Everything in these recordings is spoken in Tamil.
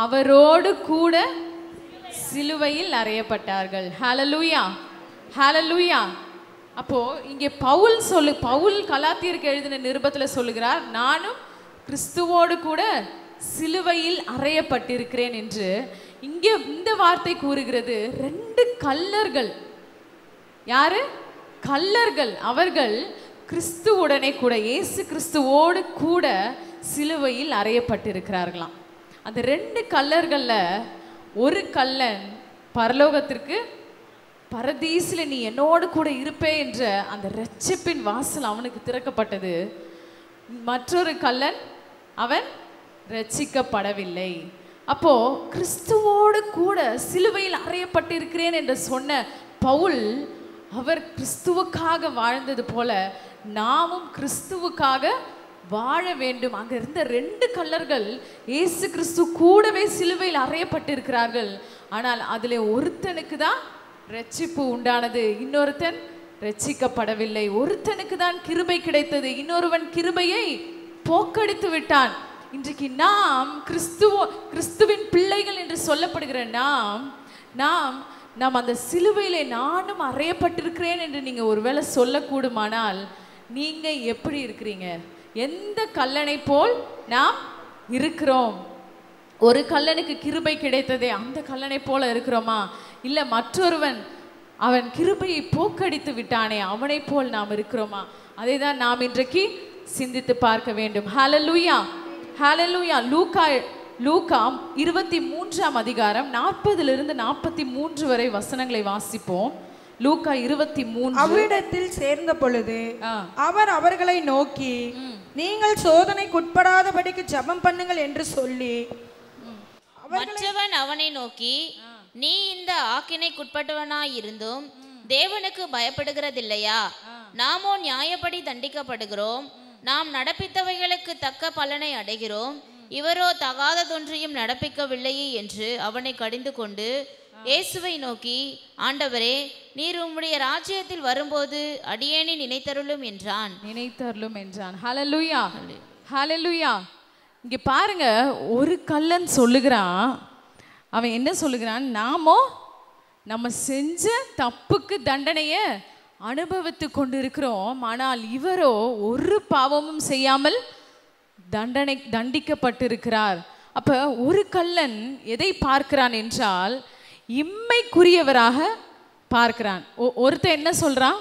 அவரோடு கூட சிலுவையில் அறையப்பட்டார்கள். ஹல்லேலூயா, ஹல்லேலூயா. அப்போ இங்கே பவுல் கலாத்தியருக்கு எழுதின நிருபத்துல சொல்லுகிறார், நானும் கிறிஸ்துவோடு கூட சிலுவையில் அறையப்பட்டிருக்கிறேன் என்று. இங்கே இந்த வார்த்தை கூறுகிறது, 2 கள்ளர்கள். யாரு? கள்ளர்கள். அவர்கள் கிறிஸ்துவுடனே கூட, இயேசு கிறிஸ்துவோடு கூட சிலுவையில் அறையப்பட்டிருக்கிறார்களாம். அந்த 2 கள்ளர்கள்ல ஒரு கள்ளன் பரலோகத்திற்கு, பரதீசில் நீ என்னோடு கூட இருப்பே என்ற அந்த இரட்சிப்பின் வாசல் அவனுக்கு திறக்கப்பட்டது. மற்றொரு கள்ளன் அவன் இரட்சிக்கப்படவில்லை. அப்போ கிறிஸ்துவோடு கூட சிலுவையில் அறையப்பட்டிருக்கிறேன் என்று சொன்ன பவுல், அவர் கிறிஸ்துவுக்காக வாழ்ந்தது போல நாமும் கிறிஸ்துவுக்காக வாழ வேண்டும். அங்க இருந்த 2 கள்ளர்கள் இயேசு கிறிஸ்து கூடவே சிலுவையில் அறையப்பட்டிருக்கிறார்கள். ஆனால் அதிலே ஒருத்தனுக்கு தான் இரட்சிப்பு உண்டானது, இன்னொருத்தன் இரட்சிக்கப்படவில்லை. ஒருத்தனுக்கு தான் கிருபை கிடைத்தது, இன்னொருவன் கிருபையை போக்கடித்து விட்டான். இன்றைக்கு நாம் கிறிஸ்துவின் பிள்ளைகள் என்று சொல்லப்படுகிற நாம் அந்த சிலுவையிலே நானும் அறையப்பட்டிருக்கிறேன் என்று நீங்க ஒருவேளை சொல்லக்கூடுமானால், நீங்க எப்படி இருக்கிறீங்க? எந்த கல்லனை போல் நாம் இருக்கிறோம்? ஒரு கல்லனுக்கு கிருபை கிடைத்ததே, அந்த கல்லனை போல இருக்கிறோமா? இல்ல மற்றொருவன் அவன் கிருபையை போக்கடித்து விட்டானே, அவனை போல் நாம் இருக்கிறோமா? அதை தான் நாம் இன்றைக்கு சிந்தித்து பார்க்க வேண்டும். ஹல்லேலூயா, ஹல்லேலூயா. லூக்கா 23ஆம் அதிகாரம் 40 - 43 வரை வசனங்களை வாசிப்போம். லூக்கா 23. அவரிடத்தில் சேர்ந்த பொழுது அவர் அவர்களை நோக்கி, நீங்கள் சோதனைக்குட்படாதபடிக்கு ஜெபம் பண்ணுங்கள் என்று சொல்லி, மற்றவன் அவனை நோக்கி, நீ இந்த ஆக்கினைக்குட்பட்டவனாய் இருந்தும் தேவனுக்கு பயப்படுகிறதில்லையா? நாமோ நியாயப்படி தண்டிக்கப்படுகிறோம், நாம் நடப்பித்தவைகளுக்கு தக்க பலனை அடைகிறோம், இவரோ தகாததொன்றையும் நடப்பிக்கவில்லையே என்று அவனை கடிந்து கொண்டு இயேசுவை நோக்கி, ஆண்டவரே, நீர் உம்முடைய ராஜ்யத்தில் வரும்போது அடியேனை நினைத்தருளும் என்றான். ஹல்லேலூயா, ஹல்லேலூயா. இங்க பாருங்க, ஒரு கள்ளன் சொல்லுகிறான். அவன் என்ன சொல்லுகிறான்? நாமோ நம்ம செஞ்ச தப்புக்கு தண்டனைய அனுபவித்து கொண்டிருக்கிறோம், ஆனால் இவரோ ஒரு பாவமும் செய்யாமல் தண்டிக்கப்பட்டிருக்கிறார். அப்ப ஒரு கள்ளன் எதை பார்க்கிறான் என்றால், இம்மைக்குரியவராக பார்க்கிறான். ஒருத்தன் என்ன சொல்றான்?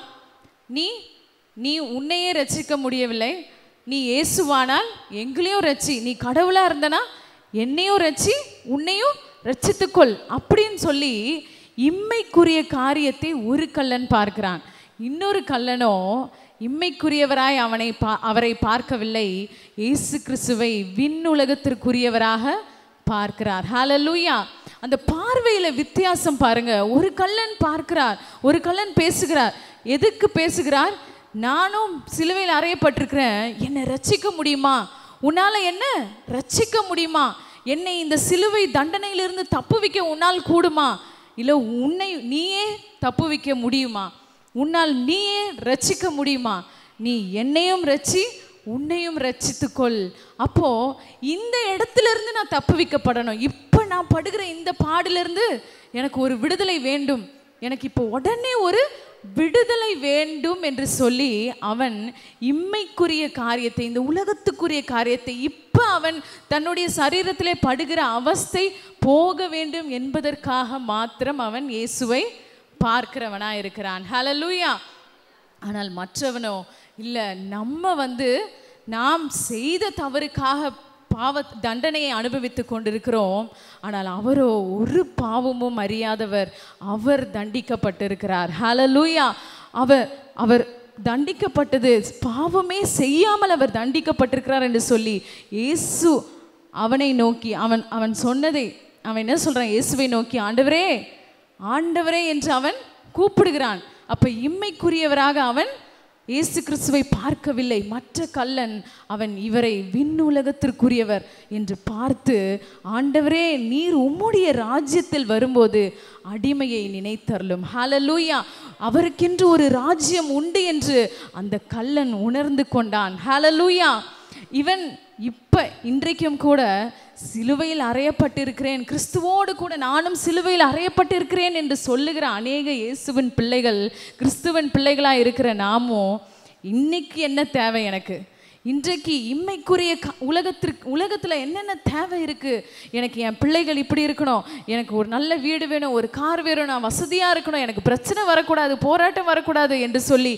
நீ உன்னையே ரட்சிக்க முடியவில்லை, நீ இயேசுவானால் எங்களையும் ரட்சி, நீ கடவுளா இருந்தனா என்னையும் ரட்சி, உன்னையும் ரட்சித்துக்கொள் அப்படின்னு சொல்லி இம்மைக்குரிய காரியத்தை ஒரு கள்ளன் பார்க்கிறான். இன்னொரு கள்ளனோ இம்மைக்குரியவராய் அவரை பார்க்கவில்லை, இயேசு கிறிஸ்துவை விண்ணுலகத்திற்குரியவராக பார்க்கிறார். ஹல்லேலூயா. அந்த பார்வையில வித்தியாசம் பாருங்க. ஒரு கள்ளன் பார்க்கிறார், ஒரு கள்ளன் பேசுகிறார். எதுக்கு பேசுகிறார்? நானும் சிலுவையில் அறையப்பட்டிருக்கிறேன், என்னை ரட்சிக்க முடியுமா? உன்னால என்ன ரட்சிக்க முடியுமா? என்னை இந்த சிலுவை தண்டனையிலிருந்து தப்புவிக்க உன்னால் கூடுமா? இல்லை நீயே தப்புவிக்க முடியுமா? உன்னால் நீயே ரட்சிக்க முடியுமா? நீ என்னையும் ரட்சி, உன்னையும் ரட்சித்துக்கொள். அப்போ இந்த இடத்துல இருந்து நான் தப்புவிக்கப்படணும். இப்போ நான் படுகிற இந்த பாடிலிருந்து எனக்கு ஒரு விடுதலை வேண்டும், எனக்கு இப்போ உடனே ஒரு விடுதலை வேண்டும் என்று சொல்லி அவன் இம்மைக்குரிய காரியத்தை, இந்த உலகத்துக்குரிய காரியத்தை, இப்போ அவன் தன்னுடைய சரீரத்திலே படுகிற அவஸ்தை போக வேண்டும் என்பதற்காக மாத்திரம் அவன் இயேசுவை பார்க்கிறவனா இருக்கிறான். ஹல்லேலூயா. ஆனால் மற்றவனோ இல்லை, நாம் செய்த தவறுக்காக தண்டனையை அனுபவித்து கொண்டிருக்கிறோம், ஆனால் அவரோ ஒரு பாவமும் அறியாதவர், அவர் தண்டிக்கப்பட்டிருக்கிறார். ஹல்லேலூயா. அவர் தண்டிக்கப்பட்டது, பாவமே செய்யாமல் அவர் தண்டிக்கப்பட்டிருக்கிறார் என்று சொல்லி இயேசு அவனை நோக்கி அவன் சொன்னதை அவன் என்ன சொல்றான்? இயேசுவை நோக்கி ஆண்டவரே, ஆண்டவரே என்று அவன் கூப்பிடுகிறான். அப்ப இம்மைக்குரியவராக அவன் இயேசு கிறிஸ்துவை பார்க்கவில்லை. மற்ற கள்ளன் அவன் இவரை விண்ணுலகத்திற்குரியவர் என்று பார்த்து, ஆண்டவரே, நீர் உம்முடைய ராஜ்யத்தில் வரும்போது அடிமையை நினைத்தருளும். ஹல்லேலூயா. அவருக்கென்று ஒரு ராஜ்யம் உண்டு என்று அந்த கள்ளன் உணர்ந்து கொண்டான். ஹல்லேலூயா. இன்றைக்கும் கூட சிலுவையில் அறையப்பட்டிருக்கிறேன், கிறிஸ்துவோடு கூட நானும் சிலுவையில் அறையப்பட்டிருக்கிறேன் என்று சொல்லுகிற அநேக இயேசுவின் பிள்ளைகள், கிறிஸ்துவின் பிள்ளைகளாக இருக்கிற நாமும் இன்னைக்கு என்ன தேவை எனக்கு, இன்றைக்கு இம்மைக்குரிய உலகத்தில் என்னென்ன தேவை இருக்குது, எனக்கு என் பிள்ளைகள் இப்படி இருக்கணும், எனக்கு ஒரு நல்ல வீடு வேணும், ஒரு கார் வேணும், நான் வசதியாக இருக்கணும், எனக்கு பிரச்சனை வரக்கூடாது, போராட்டம் வரக்கூடாது என்று சொல்லி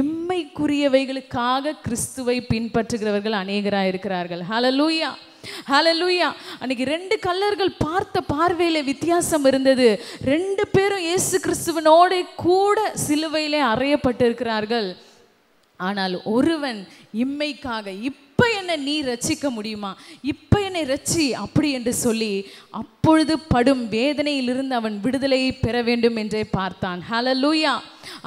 இம்மைக்குரியவைகளுக்காக கிறிஸ்துவை பின்பற்றுகிறவர்கள் அநேகராக இருக்கிறார்கள். ஹல்லேலூயா, ஹல்லேலூயா. அன்னைக்கு 2 கல்லர்கள் பார்த்த பார்வையில வித்தியாசம் இருந்தது. 2 பேரும் இயேசு கிறிஸ்துவனோட கூட சிலுவையிலே அறையப்பட்டிருக்கிறார்கள். ஆனால் ஒருவன் இம்மைக்காக, இப்ப என்ன நீ ரட்சிக்க முடியுமா, இப்ப என்னை ரட்சி அப்படி என்று சொல்லி அப்பொழுது படும் வேதனையிலிருந்து அவன் விடுதலையை பெற வேண்டும் என்றே பார்த்தான். ஹல்லேலூயா.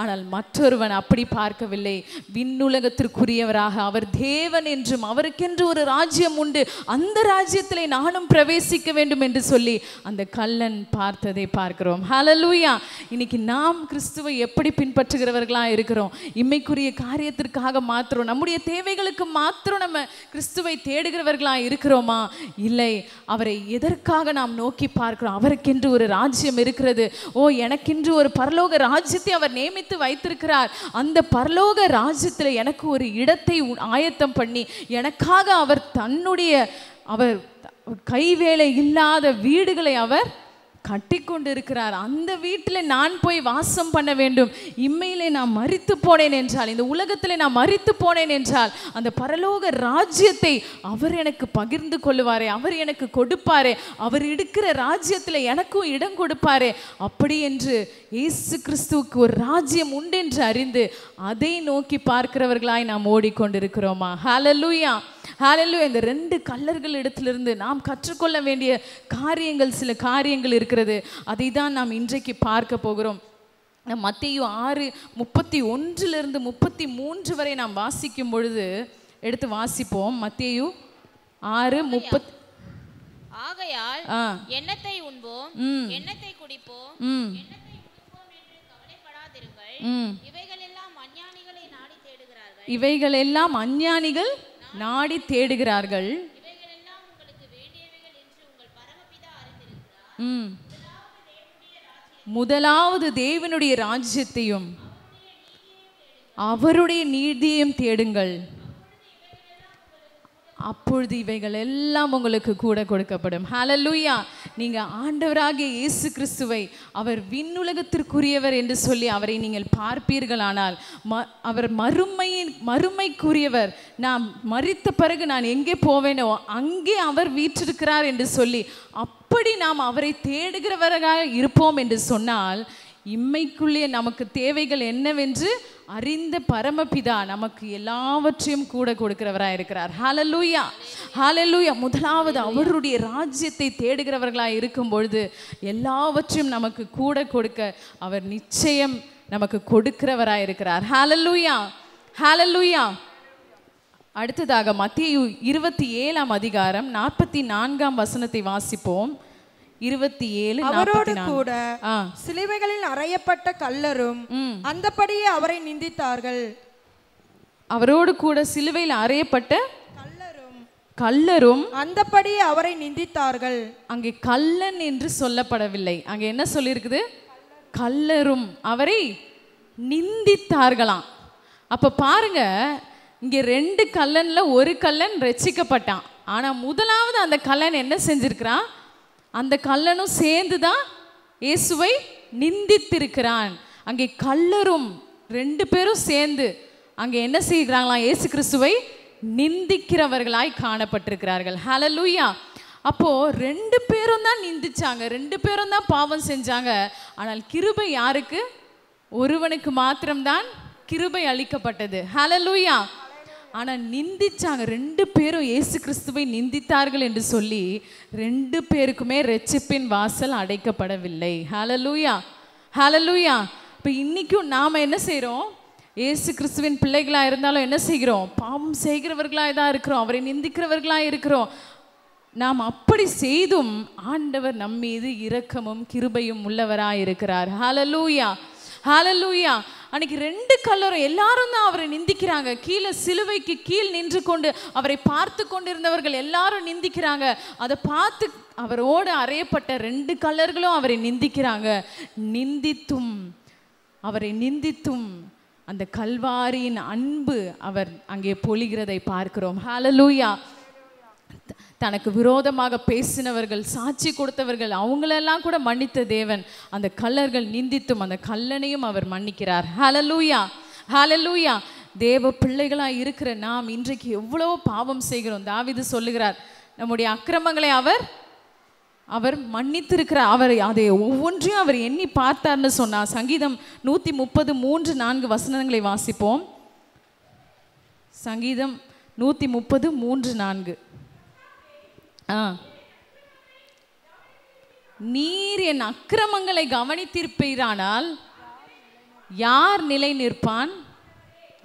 ஆனால் மற்றொருவன் அப்படி பார்க்கவில்லை. விண்ணுலகத்திற்குரியவராக அவர் தேவன் என்றும் அவருக்கென்று ஒரு ராஜ்யம் உண்டு, அந்த ராஜ்யத்திலே நானும் பிரவேசிக்க வேண்டும் என்று சொல்லி அந்த கள்ளன் பார்த்ததை பார்க்கிறோம். ஹல்லேலூயா. இன்னைக்கு நாம் கிறிஸ்துவை எப்படி பின்பற்றுகிறவர்களாக இருக்கிறோம்? இம்மைக்குரிய காரியத்திற்காக மாத்திரம், நம்முடைய தேவைகளுக்கு மாத்திரம் நம்ம கிறிஸ்துவை தேடுகிறவர்களாக இருக்கிறோமா? இல்லை, அவரை எதற்காக நாம் நோக்கி பார்க்கிறோம்? அவருக்கென்று ஒரு ராஜ்யம் இருக்கிறது. ஓ, எனக்கென்று ஒரு பரலோக ராஜ்யத்தை அவர் நியமித்து வைத்திருக்கிறார். அந்த பரலோக ராஜ்யத்தில் எனக்கு ஒரு இடத்தை ஆயத்தம் பண்ணி எனக்காக அவர் அவர் கைவேலை இல்லாத வீடுகளை அவர் கட்டி கொண்டு இருக்கிறார். அந்த வீட்டில் நான் போய் வாசம் பண்ண வேண்டும். இம்மையிலே நான் மரித்து போனேன் என்றால், இந்த உலகத்தில் நான் மரித்து போனேன் என்றால், அந்த பரலோக ராஜ்யத்தை அவர் எனக்கு பகிர்ந்து கொள்ளுவாரே, அவர் எனக்கு கொடுப்பாரே, அவர் இருக்கிற ராஜ்யத்தில் எனக்கும் இடம் கொடுப்பாரே. அப்படி என்று இயேசு கிறிஸ்துவுக்கு ஒரு ராஜ்யம் உண்டு என்று அறிந்து அதை நோக்கி பார்க்கிறவர்களாய் நாம் ஓடிக்கொண்டிருக்கிறோமா? ஹல்லேலூயா, ஹல்லேலூயா. இந்த 2 கல்லர்கள் இடத்திலிருந்து நாம் கற்றுக்கொள்ள வேண்டிய காரியங்கள், சில காரியங்கள் இருக்கிறது. அதை தான் நாம் இன்றைக்கு பார்க்க போகிறோம். மத்தேயு 6:31 33 வரை நாம் வாசிக்கும் பொழுது எடுத்து வாசிப்போம். மத்தேயு 6:30. ஆகையால் எண்ணத்தை உண்போம், எண்ணத்தை குடிப்போம், எண்ணத்தை உண்போம் என்று கவலைப்படாதிருங்கள். இவைகளெல்லாம் அஞ்ஞானிகளை நாடி தேடுகிறார்கள். இவைகளெல்லாம் அஞ்ஞானிகள் நாடி தேடுகிறார்கள். இவைகளெல்லாம் உங்களுக்கு வேண்டியவைகள் என்று உங்கள் பரமபிதா அறிந்திருக்கிறார். முதலாவது தேவனுடைய ராஜ்யத்தையும் அவருடைய நீதியையும் தேடுங்கள், அப்பொழுது இவைகள் எல்லாம் உங்களுக்கு கூட கொடுக்கப்படும். ஹல்லேலூயா. நீங்க ஆண்டவராகிய இயேசு கிறிஸ்துவை, அவர் விண்ணுலகத்திற்குரியவர் என்று சொல்லி அவரை நீங்கள் பார்ப்பீர்களானால், அவர் மறுமைக்குரியவர், நான் மரித்த பிறகு நான் எங்கே போவேனோ அங்கே அவர் வீற்றிருக்கிறார் என்று சொல்லி அப்படி நாம் அவரை தேடுகிறவராக இருப்போம் என்று சொன்னால், இம்மைக்குள்ளே நமக்கு தேவைகள் என்னவென்று அறிந்த பரமபிதா நமக்கு எல்லாவற்றையும் கூட கொடுக்கிறவராக இருக்கிறார். ஹல்லேலூயா, ஹல்லேலூயா. முதலாவது அவருடைய ராஜ்யத்தை தேடுகிறவர்களாக இருக்கும் பொழுது எல்லாவற்றையும் நமக்கு கூட கொடுக்க அவர் நிச்சயம் நமக்கு கொடுக்கிறவராக இருக்கிறார். ஹல்லேலூயா, ஹல்லேலூயா. அடுத்ததாக மத்தேயு 27:44 வாசிப்போம். 27:44. அவரோடு கூட சிலுவைகளில் அறையப்பட்ட கல்லரும் அந்தபடியே அவரை நிந்தித்தார்கள். அவரோடு கூட சிலுவையில் அறையப்பட்ட கல்லரும் அந்தபடியே அவரை நிந்தித்தார்கள். அங்கே கல்லன் என்று சொல்லப்படவில்லை, அங்கே என்ன சொல்லியிருக்குது? கல்லரும் அவரை நிந்தித்தார்களாம். அப்ப பாருங்க, இங்க 2 கல்லன்ல ஒரு கல்லன் ரட்சிக்கப்பட்டான். ஆனா முதலாவது அந்த கல்லன் என்ன செஞ்சிருக்கிறான்? அந்த கல்லனும் சேர்ந்து தான் இயேசுவை நிந்தித்திருக்கிறான். அங்கே கல்லரும் 2 பேரும் சேர்ந்து அங்கே என்ன செய்கிறாங்களாம்? இயேசு கிறிஸ்துவை நிந்திக்கிறவர்களாய் காணப்பட்டிருக்கிறார்கள். ஹல்லேலூயா. அப்போ 2 பேரும் தான் நிந்திச்சாங்க, 2 பேரும் தான் பாவம் செஞ்சாங்க. ஆனால் கிருபை யாருக்கு? ஒருவனுக்கு மாத்திரம்தான் கிருபை அளிக்கப்பட்டது. ஹல்லேலூயா. ஆனால் நிந்திச்சாங்க, 2 பேரும் இயேசு கிறிஸ்துவை நிந்தித்தார்கள் என்று சொல்லி 2 பேருக்குமே இரட்சிப்பின் வாசல் அடைக்கப்படவில்லை. ஹல்லேலூயா, ஹல்லேலூயா. இப்போ இன்னைக்கும் நாம் என்ன செய்கிறோம்? இயேசு கிறிஸ்துவின் பிள்ளைகளாக இருந்தாலும் என்ன செய்கிறோம்? பாவம் செய்கிறவர்களாக தான் இருக்கிறோம், அவரை நிந்திக்கிறவர்களாக இருக்கிறோம். நாம் அப்படி செய்தும் ஆண்டவர் நம்மீது இரக்கமும் கிருபையும் உள்ளவராக இருக்கிறார். ஹல்லேலூயா, ஹல்லேலூயா. அன்னைக்கு 2 கல்லரும் எல்லாரும் தான் அவரை நிந்திக்கிறாங்க. கீழே சிலுவைக்கு கீழ் நின்று கொண்டு அவரை பார்த்து கொண்டிருந்தவர்கள் எல்லாரும் நிந்திக்கிறாங்க. அதை பார்த்து அவரோடு அறையப்பட்ட 2 கல்லர்களும் அவரை நிந்திக்கிறாங்க. அவரை நிந்தித்தும் அந்த கல்வாரியின் அன்பு அவர் அங்கே பொழிகிறதை பார்க்கிறோம். ஹல்லேலூயா. தனக்கு விரோதமாக பேசினவர்கள், சாட்சி கொடுத்தவர்கள், அவங்களெல்லாம் கூட மன்னித்த தேவன் அந்த கல்லர்கள் நிந்தித்தும் அந்த கல்லனையும் அவர் மன்னிக்கிறார். ஹல்லேலூயா, ஹல்லேலூயா. தேவ பிள்ளைகளாக இருக்கிற நாம் இன்றைக்கு எவ்வளோ பாவம் செய்கிறோம். தாவீது சொல்லுகிறார், நம்முடைய அக்கிரமங்களை அவர் மன்னித்திருக்கிறார். அவர் அதை ஒவ்வொன்றையும் அவர் எண்ணி பார்த்தார்னு சொன்னார். சங்கீதம் 130:3-4 வசனங்களை வாசிப்போம். சங்கீதம் 130:3-4. நீர் என் அக்கிரமங்களை கவனித்திருப்பீரானால் யார் நிலை நிற்பான்?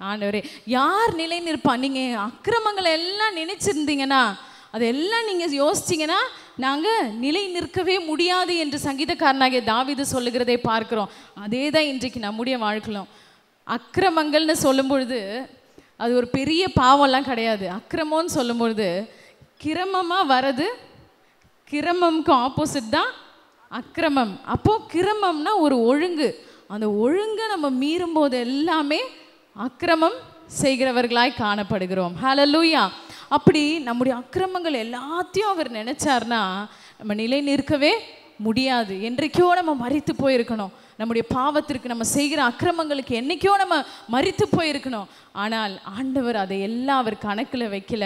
ஆண்டவரே, யார் நிலை நிற்பான்? நீங்க அக்கிரமங்களை எல்லாம் நினைச்சிருந்தீங்கன்னா, அதெல்லாம் நீங்க யோசிச்சீங்கன்னா நாங்கள் நிலை நிற்கவே முடியாது என்று சங்கீதக்காரனாகிய தாவீது சொல்லுகிறதை பார்க்கிறோம். அதே தான் இன்றைக்கு நம்முடைய வாழ்க்கையிலும். அக்கிரமங்கள்னு சொல்லும் பொழுது அது ஒரு பெரிய பாவம்லாம் கிடையாது. அக்கிரமம்னு சொல்லும் பொழுது கிரமமாக வர்றது, கிரமம்க்கு ஆப்போசிட் தான் அக்கிரமம். அப்போது கிரமம்னா ஒரு ஒழுங்கு. அந்த ஒழுங்கை நம்ம மீறும்போது எல்லாமே அக்கிரமம் செய்கிறவர்களாய் காணப்படுகிறோம். ஹல்லேலூயா. அப்படி நம்முடைய அக்கிரமங்கள் எல்லாத்தையும் அவர் நினைச்சார்னா நம்ம நிலை நிற்கவே முடியாது. என்றைக்கோ நம்ம மரித்து போயிருக்கணும். நம்முடைய பாவத்திற்கு, நம்ம செய்கிற அக்கிரமங்களுக்கு என்னைக்கோ நம்ம மரித்து போயிருக்கணும். ஆனால் ஆண்டவர் அதை எல்லாம் அவர் கணக்கில் வைக்கல.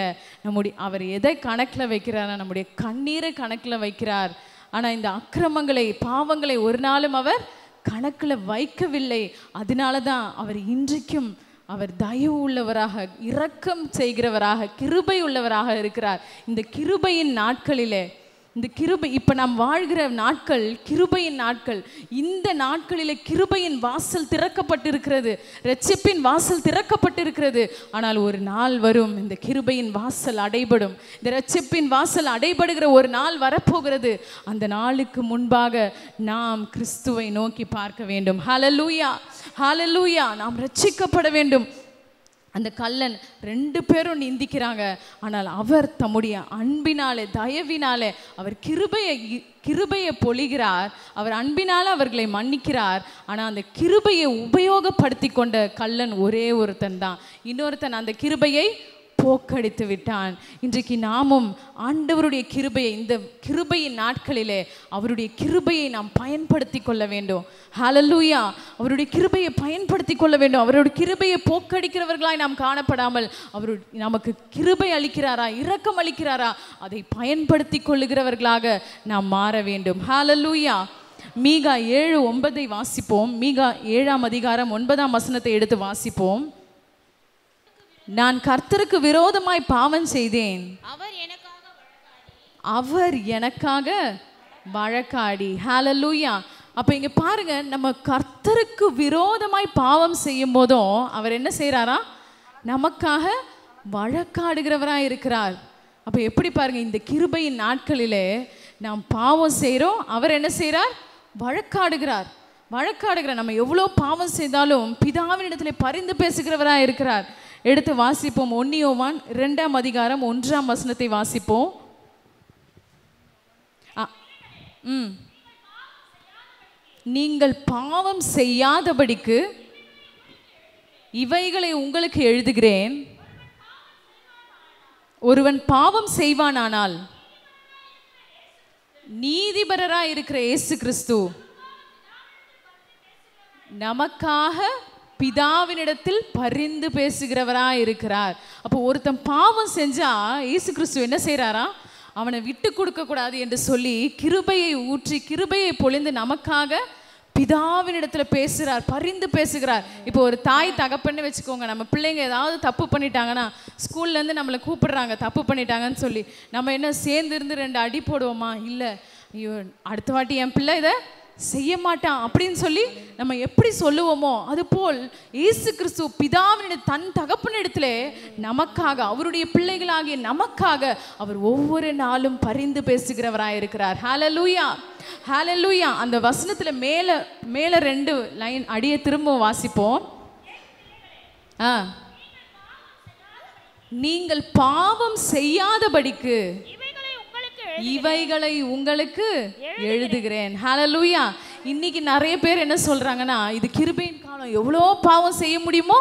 அவர் எதை கணக்கில் வைக்கிறார்? நம்முடைய கண்ணீரை கணக்கில் வைக்கிறார். ஆனால் இந்த அக்கிரமங்களை, பாவங்களை ஒரு நாளும் அவர் கணக்கில் வைக்கவில்லை. அதனால தான் அவர் இன்றைக்கும் அவர் தயவு உள்ளவராக, இரக்கம் செய்கிறவராக, கிருபை உள்ளவராக இருக்கிறார். இந்த கிருபையின் நாட்களிலே, இந்த கிருபை, இப்போ நாம் வாழ்கிற நாட்கள் கிருபையின் நாட்கள். இந்த நாட்களிலே கிருபையின் வாசல் திறக்கப்பட்டிருக்கிறது, இரட்சிப்பின் வாசல் திறக்கப்பட்டிருக்கிறது. ஆனால் ஒரு நாள் வரும், இந்த கிருபையின் வாசல் அடைபடும். இந்த இரட்சிப்பின் வாசல் அடைபடுகிற ஒரு நாள் வரப்போகிறது. அந்த நாளுக்கு முன்பாக நாம் கிறிஸ்துவை நோக்கி பார்க்க வேண்டும். ஹல்லேலூயா, ஹல்லேலூயா. நாம் ரட்சிக்கப்பட வேண்டும். அந்த கல்லன் 2 பேரும் நிந்திக்கிறாங்க. ஆனால் அவர் தம்முடைய அன்பினாலே, தயவினாலே அவர் கிருபையை பொழிகிறார். அவர் அன்பினால் அவர்களை மன்னிக்கிறார். ஆனால் அந்த கிருபையை உபயோகப்படுத்தி கொண்ட கல்லன் ஒரே ஒருத்தன் தான். இன்னொருத்தன் அந்த கிருபையை போக்கடித்து விட்டான். இன்றைக்கு நாமும் ஆண்டவருடைய கிருபையை, இந்த கிருபையின் நாட்களிலே அவருடைய கிருபையை நாம் பயன்படுத்தி கொள்ள வேண்டும். ஹல்லேலூயா. அவருடைய கிருபையை பயன்படுத்தி கொள்ள வேண்டும். அவருடைய கிருபையை போக்கடிக்கிறவர்களாய் நாம் காணப்படாமல், அவர் நமக்கு கிருபை அளிக்கிறாரா, இரக்கம் அளிக்கிறாரா, அதை பயன்படுத்தி கொள்ளுகிறவர்களாக நாம் மாற வேண்டும். ஹல்லேலூயா. மீகா 7:9 வாசிப்போம். மீகா 7ஆம் அதிகாரம் 9ஆம் வசனத்தை எடுத்து வாசிப்போம். நான் கர்த்தருக்கு விரோதமாய் பாவம் செய்தேன், அவர் எனக்காக வழக்காடி. ஹல்லேலூயா. அப்ப இங்க பாருங்க, நம்ம கர்த்தருக்கு விரோதமாய் பாவம் செய்யும் போதும் அவர் என்ன செய்யறாரா? நமக்காக வழக்காடுகிறவராய் இருக்கிறார். அப்ப எப்படி பாருங்க, இந்த கிருபையின் நாட்களிலே நாம் பாவம் செய்கிறோம், அவர் என்ன செய்கிறார்? வழக்காடுகிறார். நம்ம எவ்வளோ பாவம் செய்தாலும் பிதாவினிடத்தில் பரிந்து பேசுகிறவராக இருக்கிறார். எடுத்து வாசிப்போம். 1 யோவான் 2ஆம் அதிகாரம் 1ஆம் வசனத்தை வாசிப்போம். நீங்கள் பாவம் செய்யாதபடிக்கு இவைகளை உங்களுக்கு எழுதுகிறேன். ஒருவன் பாவம் செய்வானானால் நீதிபரராய் இருக்கிற இயேசு கிறிஸ்து நமக்காக பிதாவினிடத்தில் பரிந்து பேசுகிறவராய் இருக்கிறார். அப்போ ஒருத்தன் பாவம் செஞ்சா இயேசு கிறிஸ்து என்ன செய்யறாரா? அவனை விட்டு கொடுக்க கூடாது என்று சொல்லி கிருபையை ஊற்றி, கிருபையை பொழிந்து நமக்காக பிதாவினிடத்துல பேசுகிறார், பரிந்து பேசுகிறார். இப்போ ஒரு தாய் தகப்பன்னு வச்சுக்கோங்க, நம்ம பிள்ளைங்க ஏதாவது தப்பு பண்ணிட்டாங்கன்னா ஸ்கூல்லேருந்து நம்மளை கூப்பிடுறாங்க தப்பு பண்ணிட்டாங்கன்னு சொல்லி, நம்ம என்ன சேர்ந்து இருந்து 2 அடி போடுவோமா? இல்லை, ஐயோ அடுத்த வாட்டி என் பிள்ளை இதை செய்ய மாட்டான் அப்படின்னு சொல்லி நம்ம எப்படி சொல்லுவோமோ, அதுபோல் இயேசு கிறிஸ்து பிதாவினிட தன் தகப்பனிடத்துல நமக்காக, அவருடைய பிள்ளைகளாகிய நமக்காக அவர் ஒவ்வொரு நாளும் பரிந்து பேசுகிறவராய் இருக்கிறார். ஹல்லேலூயா, ஹalleluya. அந்த வசனத்துல மேல 2 லைன் அடியே திரும்ப வாசிப்போம். நீங்கள் பாவம் செய்யாதபடிக்கு இவைகளை உங்களுக்கு எழுதுகிறேன். ஹalleluya. இன்னைக்கு நிறைய பேர் என்ன சொல்றாங்கன்னா, இது கிருபையின் காலம், எவ்வளோ பாவம் செய்ய முடியுமோ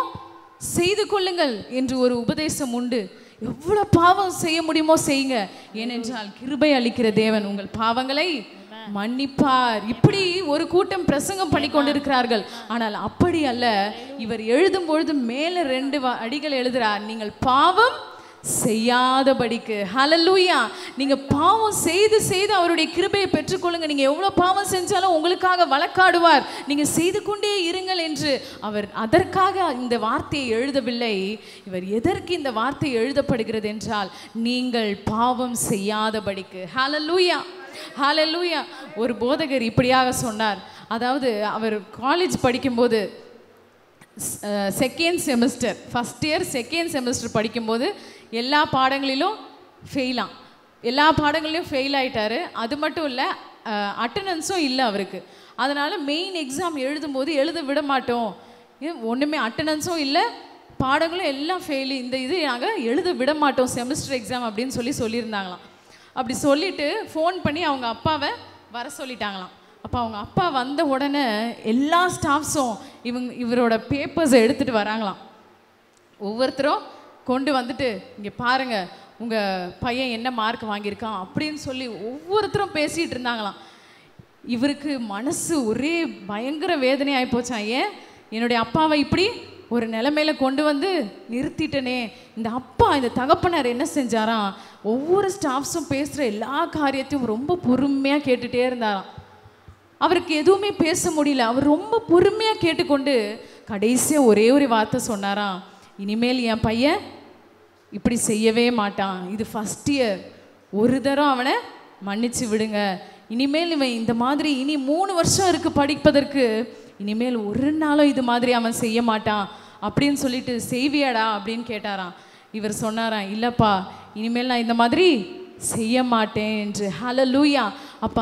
செய்து கொள்ளுங்கள் என்று ஒரு உபதேசம் உண்டு. எவ்வளவு பாவம் செய்ய முடியுமோ செய்யுங்க, ஏனென்றால் கிருபை அளிக்கிற தேவன் உங்கள் பாவங்களை மன்னிப்பார். இப்படி ஒரு கூட்டம் பிரசங்கம் பண்ணி கொண்டிருக்கிறார்கள். ஆனால் அப்படி அல்ல. இவர் எழுதும் பொழுது மேல 2 அடிகள் எழுதுறார், நீங்கள் பாவம் செய்யாதபடிக்கு. ஹalleluya. நீங்க பாவம் செய்து செய்து அவருடைய கிருபையை பெற்றுக்கொள்ளுங்க. நீங்க எவ்வளவு பாவம் செஞ்சாலும் உங்களுக்காக வழக்காடுவார். நீங்க செய்து கொண்டே இருங்கள் என்று அவர் அதற்காக இந்த வார்த்தையை எழுதவில்லை. இவர் எதற்கு இந்த வார்த்தை எழுதப்படுகிறது என்றால், நீங்கள் பாவம் செய்யாதபடிக்கு. ஹalleluya, ஹalleluya. ஒரு போதகர் இப்படியாக சொன்னார். அதாவது அவர் காலேஜ் படிக்கும்போது second semester, first year second semester படிக்கும்போது எல்லா பாடங்களிலும் எல்லா பாடங்களிலும் ஃபெயில் ஆயிட்டாரு. அது மட்டும் இல்லை, அட்டண்டன்ஸும் இல்லை அவருக்கு. அதனால் மெயின் எக்ஸாம் எழுதும்போது எழுத விட மாட்டோம், ஒன்றுமே அட்டண்டன்ஸும் இல்லை, பாடங்களும் எல்லாம் ஃபெயிலு, இந்த இது நாங்கள் எழுத விட மாட்டோம் செமஸ்டர் எக்ஸாம் அப்படின்னு சொல்லியிருந்தாங்களாம். அப்படி சொல்லிவிட்டு ஃபோன் பண்ணி அவங்க அப்பாவை வர சொல்லிட்டாங்களாம். அப்போ அவங்க அப்பா வந்த உடனே எல்லா ஸ்டாஃப்ஸும் இவரோட பேப்பர்ஸை எடுத்துகிட்டு வராங்களாம். ஒவ்வொருத்தரும் கொண்டு வந்துட்டு, இங்கே பாருங்கள் உங்கள் பையன் என்ன மார்க் வாங்கியிருக்கான் அப்படின்னு சொல்லி ஒவ்வொருத்தரும் பேசிகிட்டு இருந்தாங்களாம். இவருக்கு மனசு ஒரே பயங்கர வேதனை ஆகிப்போச்சான். ஏன் என்னுடைய அப்பாவை இப்படி ஒரு நிலைமையில கொண்டு வந்து நிறுத்திட்டனே. இந்த அப்பா, இந்த தகப்பனார் என்ன செஞ்சாராம், ஒவ்வொரு ஸ்டாஃப்ஸும் பேசுகிற எல்லா காரியத்தையும் ரொம்ப பொறுமையாக கேட்டுகிட்டே இருந்தாராம். அவருக்கு எதுவுமே பேச முடியல. அவர் ரொம்ப பொறுமையாக கேட்டுக்கொண்டு கடைசியாக ஒரே ஒரு வார்த்தை சொன்னாராம், இனிமேல் என் பையன் இப்படி செய்யவே மாட்டான், இது ஃபஸ்ட் இயர், ஒரு தரம் அவனை மன்னிச்சு விடுங்க, இனிமேல் இவன் இந்த மாதிரி இனி 3 வருஷம் இருக்குது படிப்பதற்கு, இனிமேல் ஒரு நாளும் இது மாதிரி அவன் செய்ய மாட்டான் அப்படின்னு சொல்லிட்டு செய்வியாடா அப்படின்னு கேட்டாராம். இவர் சொன்னாராம், இல்லைப்பா இனிமேல் நான் இந்த மாதிரி செய்ய மாட்டேன் என்று. ஹalleluya. அப்போ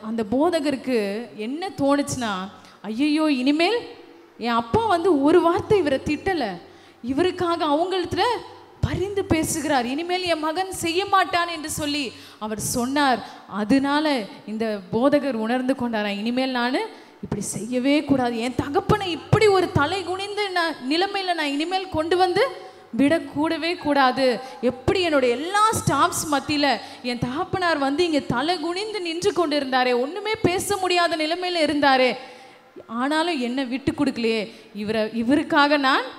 அந்த போதகருக்கு என்ன தோணுச்சுன்னா, ஐயோ இனிமேல் என் அப்பா வந்து ஒரு வார்த்தை இவரை திட்டலை, இவருக்காக அவங்கள்ட்ட பரிந்து பேசுகிறார், இனிமேல் என் மகன் செய்ய மாட்டான் என்று சொல்லி அவர் சொன்னார். அதனால இந்த போதகர் உணர்ந்து கொண்டாராம், இனிமேல் நான் இப்படி செய்யவே கூடாது, என் தகப்பனை இப்படி ஒரு தலை குனிந்த நிலைமையில் நான் இனிமேல் கொண்டு வந்து விடக்கூடவே கூடாது. எப்படி என்னுடைய எல்லா ஸ்டாஃப்ஸ் மத்தியில் என் தகப்பனார் வந்து இங்கே தலை குனிந்து நின்று கொண்டு இருந்தாரே, ஒன்றுமே பேச முடியாத நிலைமையில் இருந்தாரே, ஆனாலும் என்னை விட்டு கொடுக்கலையே, இவருக்காக நான்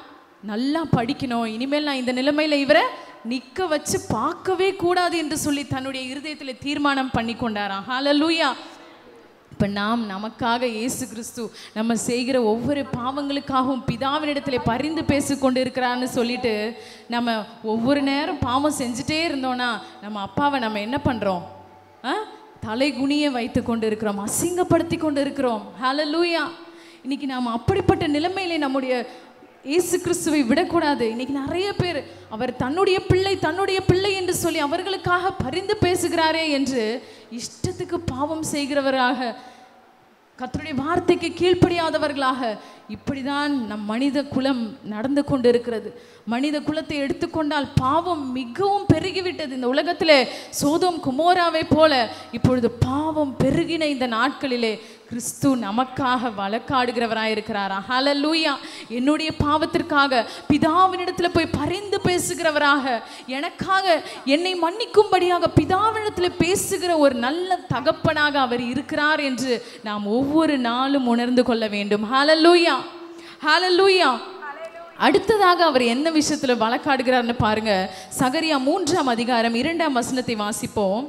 நல்லா படிக்கணும், இனிமேல் நான் இந்த நிலைமையில் இவரை நிற்க வச்சு பார்க்கவே கூடாது என்று சொல்லி தன்னுடைய இருதயத்தில் தீர்மானம் பண்ணி கொண்டாராம். ஹalleluya. இப்போ நமக்காக இயேசு கிறிஸ்து நம்ம செய்கிற ஒவ்வொரு பாவங்களுக்காகவும் பிதாவினிடத்தில் பரிந்து பேசி கொண்டு இருக்கிறான்னு சொல்லிட்டு நம்ம ஒவ்வொரு நேரம் பாவம் செஞ்சுட்டே இருந்தோன்னா நம்ம அப்பாவை நம்ம என்ன பண்ணுறோம், தலை குனிய வைத்து கொண்டு இருக்கிறோம், அசிங்கப்படுத்தி கொண்டு இருக்கிறோம். ஹalleluya. இன்னைக்கு நாம் அப்படிப்பட்ட நிலைமையிலே நம்முடைய இயேசு கிறிஸ்துவை விடக்கூடாது. இன்னைக்கு நிறைய பேர் அவர் தன்னுடைய பிள்ளை என்று சொல்லி அவர்களுக்காக பரிந்து பேசுகிறாரே என்று இஷ்டத்துக்கு பாவம் செய்கிறவராக, கர்த்தருடைய வார்த்தைக்கு கீழ்ப்படியாதவர்களாக, இப்படிதான் நம் மனித குலம் நடந்து கொண்டு இருக்கிறது. மனித குலத்தை எடுத்துக்கொண்டால் பாவம் மிகவும் பெருகிவிட்டது. இந்த உலகத்திலே சோதோம் குமோராவை போல இப்பொழுது பாவம் பெருகின இந்த நாட்களிலே கிறிஸ்து நமக்காக வழக்காடுகிறவராயிருக்கிறாரா. ஹalleluya. என்னுடைய பாவத்திற்காக பிதாவினிடத்தில் போய் பரிந்து பேசுகிறவராக, எனக்காக என்னை மன்னிக்கும்படியாக பிதாவினிடத்தில் பேசுகிற ஒரு நல்ல தகப்பனாக அவர் இருக்கிறார் என்று நாம் ஒவ்வொரு நாளும் உணர்ந்து கொள்ள வேண்டும். ஹalleluya, ஹalleluya. அடுத்ததாக அவர் என்ன விஷயத்துல வழக்காடுகிறார்னு பாருங்க. சகரியா 3ஆம் அதிகாரம் 2ஆம் வசனத்தை வாசிப்போம்.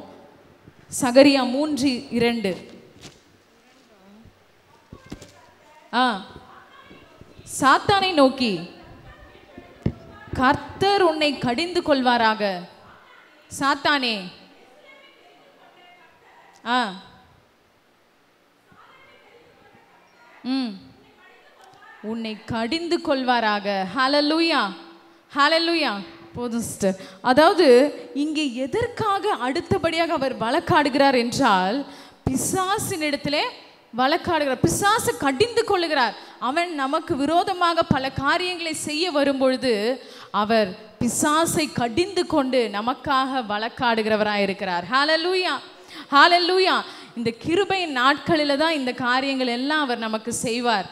சகரியா 3:2. சாத்தானை நோக்கி, கர்த்தர் உன்னை கடிந்து கொள்வாராக. சாத்தானே, உன்னை கடிந்து கொள்வாராக. ஹalleluya, ஹalleluya. போதும் சிஸ்டர். அதாவது இங்கே எதற்காக அடுத்தபடியாக அவர் வழக்காடுகிறார் என்றால், பிசாசினிடத்திலே வழக்காடுகிறார், பிசாசு கடிந்து கொள்ளுகிறார். அவன் நமக்கு விரோதமாக பல காரியங்களை செய்ய வரும்பொழுது அவர் பிசாசை கடிந்து கொண்டு நமக்காக வழக்காடுகிறவராய் இருக்கிறார். ஹல்லேலூயா, ஹல்லேலூயா. இந்த கிருபையின் நாட்களில தான் இந்த காரியங்கள் எல்லாம் அவர் நமக்கு செய்வார்.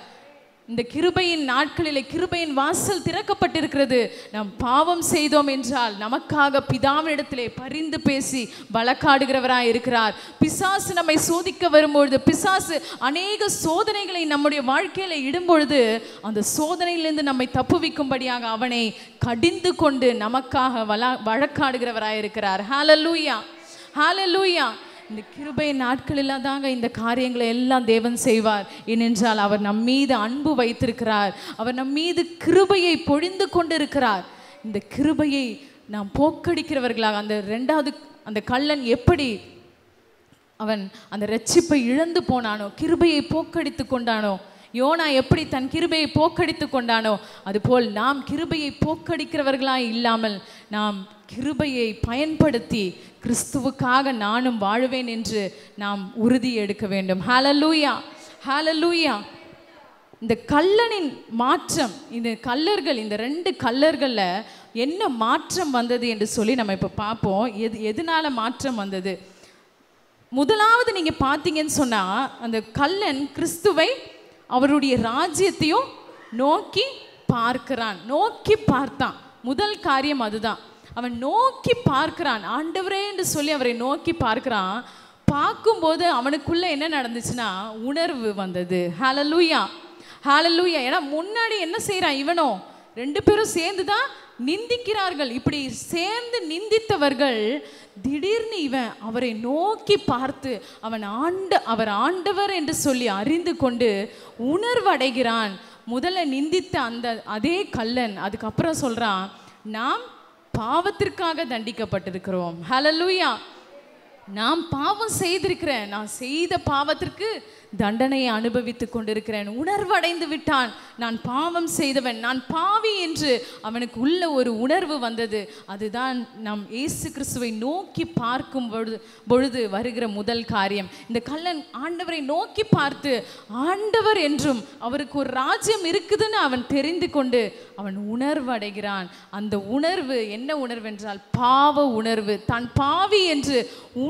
இந்த கிருபையின் நாட்களிலே கிருபையின் வாசல் திறக்கப்பட்டிருக்கிறது. நாம் பாவம் செய்தோம் என்றால் நமக்காக பிதாவினிடத்திலே பரிந்து பேசி வழக்காடுகிறவராய் இருக்கிறார். பிசாசு நம்மை சோதிக்க வரும்பொழுது, பிசாசு அநேக சோதனைகளை நம்முடைய வாழ்க்கையில இடும்பொழுது அந்த சோதனையிலிருந்து நம்மை தப்புவிக்கும்படியாக அவனை கடிந்து கொண்டு நமக்காக வழக்காடுகிறவராய் இருக்கிறார். ஹல்லேலூயா, ஹல்லேலூயா. இந்த கிருபை நாட்களில் தாங்க இந்த காரியங்களை எல்லாம் தேவன் செய்வார். ஏனென்றால் அவர் நம் மீது அன்பு வைத்திருக்கிறார். அவர் நம் மீது கிருபையை பொழிந்து கொண்டிருக்கிறார். இந்த கிருபையை நாம் போக்கடிக்கிறவர்களாக, அந்த ரெண்டாவது அந்த கள்ளன் எப்படி அவன் அந்த இரட்சிப்பை இழந்து போனானோ, கிருபையை போக்கடித்து கொண்டானோ, யோனா எப்படி தன் கிருபையை போக்கடித்து கொண்டானோ, அதுபோல் நாம் கிருபையை போக்கடிக்கிறவர்களாய் இல்லாமல் நாம் கிருபையை பயன்படுத்தி கிறிஸ்துவுக்காக நானும் வாழுவேன் என்று நாம் உறுதி எடுக்க வேண்டும். ஹல்லேலூயா, ஹல்லேலூயா. இந்த கள்ளனின் மாற்றம், இந்த கள்ளர்கள், இந்த 2 கள்ளர்களில் என்ன மாற்றம் வந்தது என்று சொல்லி நம்ம இப்போ பார்ப்போம். எதனால மாற்றம் வந்தது? முதலாவது நீங்க பார்த்தீங்கன்னு சொன்னா, அந்த கள்ளன் கிறிஸ்துவை அவருடைய ராஜ்யத்தையும் நோக்கி பார்க்கிறான். நோக்கி பார்த்தான். முதல் காரியம் அதுதான். அவன் நோக்கி பார்க்கிறான். ஆண்டவரே என்று சொல்லி அவரை நோக்கி பார்க்கிறான். பார்க்கும்போது அவனுக்குள்ள என்ன நடந்துச்சுன்னா உணர்வு வந்தது. ஹல்லேலூயா, ஹல்லேலூயா. ஏன்னா முன்னாடி என்ன செய்யறான் இவனோ, 2 பேரும் சேர்ந்து தான் நிந்திக்கிறார்கள். இப்படி சேர்ந்து நிந்தித்தவர்கள் திடீர்னு இவன் அவரை நோக்கி பார்த்து அவர் ஆண்டவர் என்று சொல்லி அறிந்து கொண்டு உணர்வு அடைகிறான். முதல்ல நிந்தித்த அதே கள்ளன் அதுக்கப்புறம் சொல்றான், நாம் பாவத்திற்காக தண்டிக்கப்பட்டிருக்கிறோம். ஹல்லேலூயா. நாம் பாவம் செய்திருக்கிறேன், நான் செய்த பாவத்திற்கு தண்டனையை அனுபவித்து கொண்டிருக்கிறேன். உணர்வடைந்து விட்டான். நான் பாவம் செய்தவன், நான் பாவி என்று அவனுக்கு உள்ள ஒரு உணர்வு வந்தது. அதுதான் நம் இயேசு கிறிஸ்துவை நோக்கி பார்க்கும் பொழுது வருகிற முதல் காரியம். இந்த கள்ளன் ஆண்டவரை நோக்கி பார்த்து ஆண்டவர் என்றும் அவருக்கு ஒரு ராஜ்யம் இருக்குதுன்னு அவன் தெரிந்து கொண்டு அவன் உணர்வு அடைகிறான். அந்த உணர்வு என்ன உணர்வு என்றால் பாவ உணர்வு. தான் பாவி என்று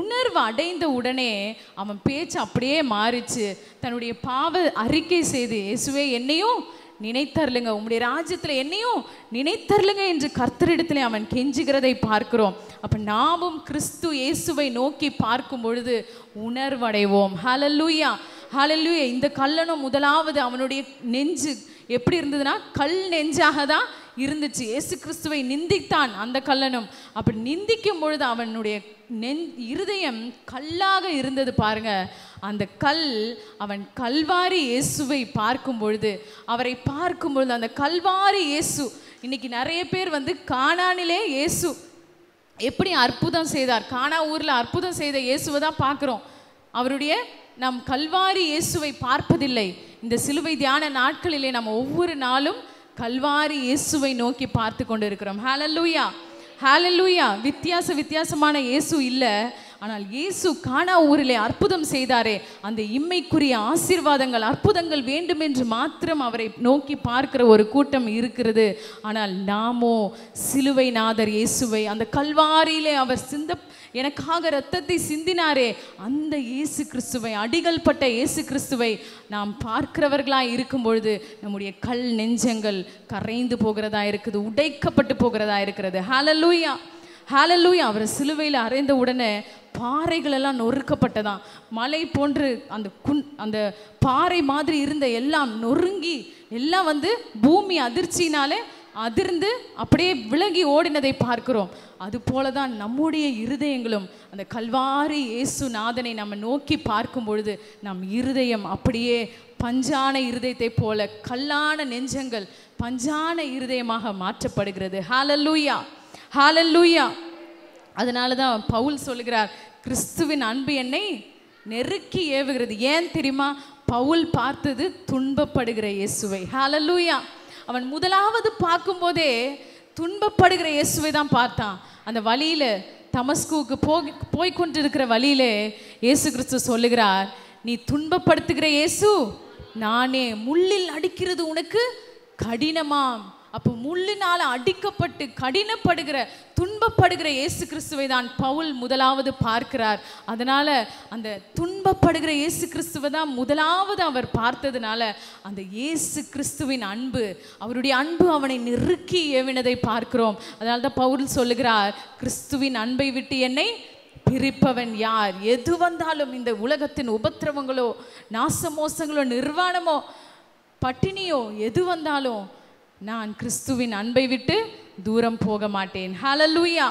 உணர்வு அடைந்த உடனே அவன் பேச்சு அப்படியே மாறிச்சு. தன்னுடைய பாவ அறிக்கை செய்து, இயேசுவே என்னையும் நினைத்தருளுங்க, உம்முடைய ராஜ்யத்தில் என்னையும் நினைத்தருளுங்க என்று கர்த்தரிடத்திலே அவன் கெஞ்சுகிறதை பார்க்கிறோம். அப்ப நாமும் கிறிஸ்து இயேசுவை நோக்கி பார்க்கும் பொழுது உணர்வடைவோம். ஹல்லேலூயா, ஹல்லேலூயா. இந்த கள்ளனும் முதலாவது அவனுடைய நெஞ்சு எப்படி இருந்ததுன்னா கல் நெஞ்சாக தான் இருந்துச்சு. இயேசு கிறிஸ்துவை நிந்தித்தான் அந்த கள்ளனும். அப்படி நிந்திக்கும் பொழுது அவனுடைய இருதயம் கல்லாக இருந்தது பாருங்க. அந்த கல், அவன் கல்வாரி இயேசுவை பார்க்கும் பொழுது, அவரை பார்க்கும் பொழுது அந்த கல்வாரி இயேசு, இன்னைக்கு நிறைய பேர் கானானிலே இயேசு எப்படி அற்புதம் செய்தார், கானா ஊர்ல அற்புதம் செய்த இயேசுவை தான் பார்க்கிறோம். அவருடைய நம் கல்வாரி இயேசுவை பார்ப்பதில்லை. இந்த சிலுவை தியான நாட்களிலே நம்ம ஒவ்வொரு நாளும் கல்வாரி இயேசுவை நோக்கி பார்த்து கொண்டு இருக்கிறோம். ஹல்லேலூயா, ஹல்லேலூயா. வித்தியாசமான இயேசு இல்லை. ஆனால் இயேசு கானா ஊரிலே அற்புதம் செய்தாரே, அந்த இம்மைக்குரிய ஆசீர்வாதங்கள் அற்புதங்கள் வேண்டும் என்று மாத்திரம் அவரை நோக்கி பார்க்கிற ஒரு கூட்டம் இருக்கிறது. ஆனால் நாமோ சிலுவை நாதர் இயேசுவை, அந்த கல்வாரியிலே அவர் எனக்காக இரத்தத்தை சிந்தினாரே அந்த இயேசு கிறிஸ்துவை, அடிகள் பட்ட இயேசு கிறிஸ்துவை நாம் பார்க்கிறவர்களாய் இருக்கும் பொழுது நம்முடைய கல் நெஞ்சங்கள் கரைந்து போகிறதா இருக்குது, உடைக்கப்பட்டு போகிறதா இருக்கிறது. ஹல்லேலூயா, ஹல்லேலூயா. அவர் சிலுவையில் அறைந்த உடனே பாறைகள் எல்லாம் நொறுக்கப்பட்டதான். மலை போன்று அந்த பாறை மாதிரி இருந்த எல்லாம் நொறுங்கி எல்லாம் பூமி அதிர்ச்சினாலே அதிர்ந்து அப்படியே விலகி ஓடினதை பார்க்கிறோம். அது போலதான் நம்முடைய இருதயங்களும் அந்த கல்வாரி இயேசு நாதனை நம்ம நோக்கி பார்க்கும் பொழுது நம் இருதயம் அப்படியே பஞ்சான இருதயத்தை போல, கல்லான நெஞ்சங்கள் பஞ்சான இருதயமாக மாற்றப்படுகிறது. ஹல்லேலூயா, ஹல்லேலூயா. அதனால தான் பவுல் சொல்லுகிறார், கிறிஸ்துவின் அன்பு என்னை நெருக்கி ஏவுகிறது. ஏன் தெரியுமா? பவுல் பார்த்தது துன்பப்படுகிற இயேசுவை. ஹல்லேலூயா. அவன் முதலாவது பார்க்கும்போதே துன்பப்படுகிற இயேசுவை தான் பார்த்தான். அந்த வழியில தமஸ்குவுக்கு போய் கொண்டிருக்கிற வழியிலே இயேசு கிறிஸ்து சொல்லுகிறார், நீ துன்பப்படுத்துகிற இயேசு நானே, முள்ளில் அடிக்கிறது உனக்கு கடினமாம். அப்போ முள்ளினால் அடிக்கப்பட்டு கடினப்படுகிற துன்பப்படுகிற இயேசு கிறிஸ்துவை தான் பவுல் முதலாவது பார்க்கிறார். அதனால அந்த துன்பப்படுகிற இயேசு கிறிஸ்துவை தான் முதலாவது அவர் பார்த்ததுனால அந்த இயேசு கிறிஸ்துவின் அன்பு, அவருடைய அன்பு அவனை நெருக்கி ஏவினதை பார்க்கிறோம். அதனால தான் பவுல் சொல்லுகிறார், கிறிஸ்துவின் அன்பை விட்டு என்னை பிரிப்பவன் யார்? எது வந்தாலும், இந்த உலகத்தின் உபத்திரவங்களோ, நாசமோசங்களோ, நிர்வாணமோ, பட்டினியோ, எது வந்தாலும் நான் கிறிஸ்துவின் அன்பை விட்டு தூரம் போக மாட்டேன். ஹல்லேலூயா,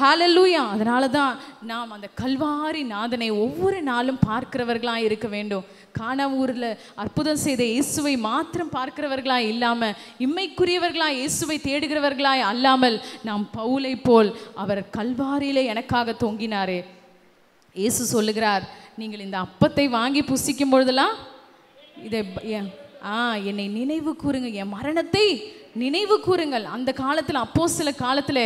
ஹல்லேலூயா. அதனால தான் நாம் அந்த கல்வாரி நாதனை ஒவ்வொரு நாளும் பார்க்கிறவர்களாக இருக்க வேண்டும். கானாவூரில் அற்புதம் செய்த இயேசுவை மாத்திரம் பார்க்கிறவர்களாக இல்லாமல், இம்மைக்குரியவர்களாக இயேசுவை தேடுகிறவர்களாய் அல்லாமல், நாம் பவுலை போல் அவர் கல்வாரியிலே எனக்காக தொங்கினாரே. இயேசு சொல்லுகிறார், நீங்கள் இந்த அப்பத்தை வாங்கி புசிக்கும் பொழுதெல்லாம் இதை என்னை நினைவு கூறுங்க, என் மரணத்தை நினைவு கூறுங்கள். அந்த காலத்தில், அப்போஸ்தல காலத்தில்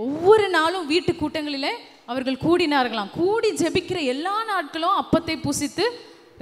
ஒவ்வொரு நாளும் வீட்டு கூட்டங்களில் அவர்கள் கூடினார்களாம். கூடி ஜெபிக்கிற எல்லா நாட்களும் அப்பத்தை புசித்து